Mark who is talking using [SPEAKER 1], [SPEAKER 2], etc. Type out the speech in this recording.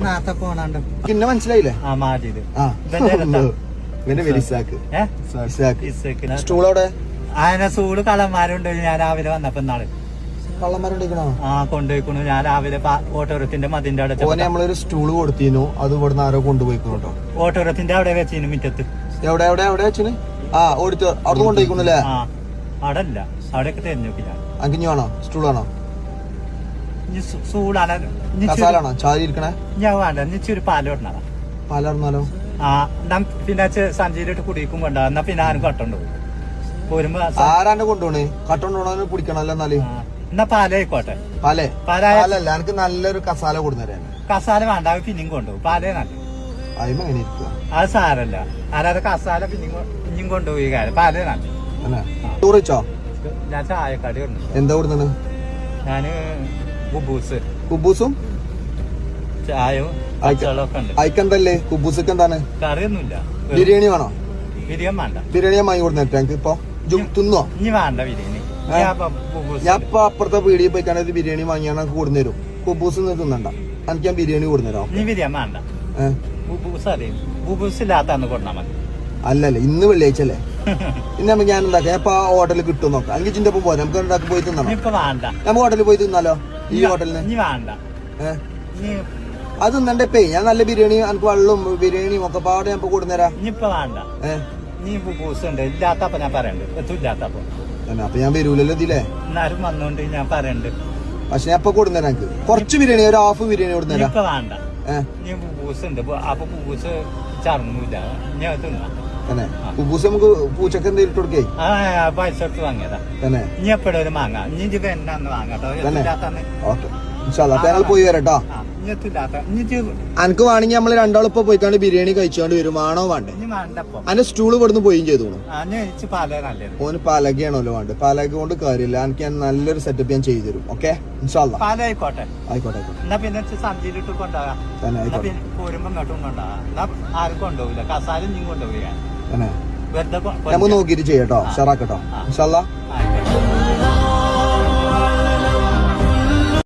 [SPEAKER 1] നേരത്തെ പോണാണ്ട്
[SPEAKER 2] പിന്നെ മനസ്സിലായില്ലേ?
[SPEAKER 1] ആ മാറ്റിയത്
[SPEAKER 2] സ്റ്റൂളോടെ
[SPEAKER 1] അതിനെ സൂട് കള്ളന്മാരുണ്ട്. ഞാൻ രാവിലെ വന്നപ്പോ നാള്
[SPEAKER 2] കള്ളന്മാരുണ്ടോ?
[SPEAKER 1] ആ കൊണ്ടുപോയിക്കണു. ഞാൻ രാവിലെ ഓട്ടോറത്തിന്റെ മതിന്റെ അവിടെ
[SPEAKER 2] നമ്മളൊരു സ്റ്റൂള് കൊടുത്തിരുന്നു. അത് ഇവിടുന്ന് ആരോ കൊണ്ടുപോയിക്കോട്ടോ.
[SPEAKER 1] ഓട്ടോറത്തിന്റെ അവിടെ വെച്ചിരുന്നു മുറ്റത്ത്.
[SPEAKER 2] എവിടെ എവിടെ എവിടെ വെച്ചിന്? ആ ഓടിച്ചു അവിടെ കൊണ്ടുപോയിക്കണല്ലേ?
[SPEAKER 1] ആ അവിടെ അല്ല, അവിടെയൊക്കെ തെരഞ്ഞെടുക്കില്ല.
[SPEAKER 2] അങ്കിഞ്ഞു വേണോ? സ്റ്റൂളാണോ?
[SPEAKER 1] കസാലാണോ
[SPEAKER 2] ചാരി ഇരിക്കണേ?
[SPEAKER 1] ഞാൻ വേണ്ട, ഇച്ചിരി പാലിടണതാ.
[SPEAKER 2] പാലിടണാലോ?
[SPEAKER 1] ആ പിന്നെ സഞ്ചിയിലിട്ട് കുടിക്കും കൊണ്ടാ. എന്നാ പിന്നെ ആരും കട്ടുണ്ടോ പോരുമ്പോ
[SPEAKER 2] ആരാണ്ട് കൊണ്ടുപോണേ? കട്ടുണ്ടോണോ പിടിക്കണല്ലോ? എന്നാല്
[SPEAKER 1] എന്നാ പാലായിക്കോട്ടെ.
[SPEAKER 2] പാലല്ല, എനിക്ക് നല്ലൊരു കസാല കൊടുന്നേരാൻ.
[SPEAKER 1] കസാല വേണ്ട, പിന്നെയും കൊണ്ടുപോകും. പാലേ നല്ല
[SPEAKER 2] അതിമെങ്ങനെ ഇരിക്കുക?
[SPEAKER 1] അത് സാരല്ല. ആരാതെ കസാല പിന്നെയും കൊണ്ടുപോയി കാര്യം. പാലേ നല്ല.
[SPEAKER 2] ചോറിച്ചോ?
[SPEAKER 1] ഞാൻ ചായക്കടി ഉണ്ട്.
[SPEAKER 2] എന്താ കൊടുത്താണ്?
[SPEAKER 1] ഞാന്
[SPEAKER 2] കുബൂസും
[SPEAKER 1] ചായയും പച്ചവെള്ളമൊക്കെ ഉണ്ട്.
[SPEAKER 2] അയക്കെന്തല്ലേ കുബൂസൊക്കെ എന്താണ്?
[SPEAKER 1] കറിയൊന്നുമില്ല.
[SPEAKER 2] ബിരിയാണി വേണോ?
[SPEAKER 1] ബിരിയാണി വേണ്ട.
[SPEAKER 2] ബിരിയാണി വാങ്ങി കൊടുത്തേക്ക് എനിക്ക് ഇപ്പൊ തിന്നോ?
[SPEAKER 1] ഇനി വേണ്ട ബിരിയാണി.
[SPEAKER 2] ഞാൻ ഇപ്പൊ അപ്പുറത്തെ പീടിയിൽ പോയിക്കാണ് ഒരു ബിരിയാണി വാങ്ങിയാണ് കൊടുന്നേരും. കുബൂസ് തിന്നണ്ട, എനിക്ക് ഞാൻ ബിരിയാണി കൊടുന്നേരോ?
[SPEAKER 1] നീ ബിരിയാണി വേണ്ട. ബുബൂസ് അറിയും. ബുബൂസ് ഇല്ലാത്തന്ന് കൊടുത്താൽ മതി.
[SPEAKER 2] അല്ലല്ലേ, ഇന്ന് വെള്ളിയാഴ്ച അല്ലേ? ഇന്ന് നമുക്ക് ഞാൻ ഉണ്ടാക്കാം. ഇപ്പൊ ആ ഹോട്ടലിൽ കിട്ടും നോക്കാം. എനിക്ക് ചിന്റെ ഒപ്പം പോരാ, നമുക്ക് ഉണ്ടാക്കി പോയി തിന്നണം. നമുക്ക് ഹോട്ടലിൽ പോയി തിന്നാലോ? ഈ ഹോട്ടലിന്
[SPEAKER 1] വേണ്ട.
[SPEAKER 2] അത് തിന്നണ്ടേ? ഞാൻ നല്ല ബിരിയാണി, എനിക്ക് വെള്ളവും ബിരിയാണിയും ഒക്കെ പാടെ ഞാൻ കൊടുന്നേരാ.
[SPEAKER 1] വേണ്ട. നീ ബുബൂസ് ഉണ്ട് ഇല്ലാത്തപ്പോ ഞാൻ പറയണ്ട്. എത്തില്ലാത്തപ്പോ
[SPEAKER 2] അപ്പൊ ഞാൻ വരൂലല്ലോ ഇതിലേ.
[SPEAKER 1] എന്നാലും വന്നോണ്ട് ഞാൻ പറയണ്ട്.
[SPEAKER 2] പക്ഷെ ഞാൻ ഇപ്പൊ കൊടുന്നേരാ. എനിക്ക് കുറച്ച് ബിരിയാണി, ഒരു ഹാഫ് ബിരിയാണി കൊടുന്നേരാ.
[SPEAKER 1] വേണ്ട. നീ ബുബൂസ് ഉണ്ട്. അപ്പൊ ബുബൂസ് ചറങ്ങൂല. ഞാൻ തിന്നാം.
[SPEAKER 2] കുബൂസ് നമുക്ക് പൂച്ചക്ക് എന്തെങ്കിലും ഇട്ട് കൊടുക്കേ?
[SPEAKER 1] പൈസ എടുത്ത് വാങ്ങിയതാ. നീ എപ്പോഴും വാങ്ങാം. നീ എന്നാന്ന് വാങ്ങാട്ടോ.
[SPEAKER 2] ഓക്കെ, ഞങ്ങൾ പോയി വരട്ടോ. അനക്ക് വേണമെങ്കിൽ നമ്മള് രണ്ടാളിപ്പോ പോയിക്കാണ്ട് ബിരിയാണി കഴിച്ചോണ്ട് വരും. ആണോ വേണ്ടേ? അതിന്റെ സ്റ്റൂള് ഇവിടുന്ന് പോയും ചെയ്തു. ഓന് പാലകയാണല്ലോ വേണ്ടത്. പാലക കൊണ്ട് കാര്യമില്ല. എനിക്ക് ഞാൻ നല്ലൊരു സെറ്റപ്പ് ഞാൻ ചെയ്തു തരും. ഓക്കെ,
[SPEAKER 1] ആയിക്കോട്ടെ ആയിക്കോട്ടെ. പിന്നെ സഞ്ചിയിലിട്ട് കൊണ്ടുപോകാം. പോരുമ്പോ ഇങ്ങോട്ടും കൊണ്ടുപോകാം. ആരും കൊണ്ടുപോകില്ല. കസാലും നീ കൊണ്ടുപോയി
[SPEAKER 2] നമുക്ക് നോക്കിട്ട് ചെയ്യട്ടോ. ഷറാക്കട്ടോ. ഇൻഷാല്ലാ.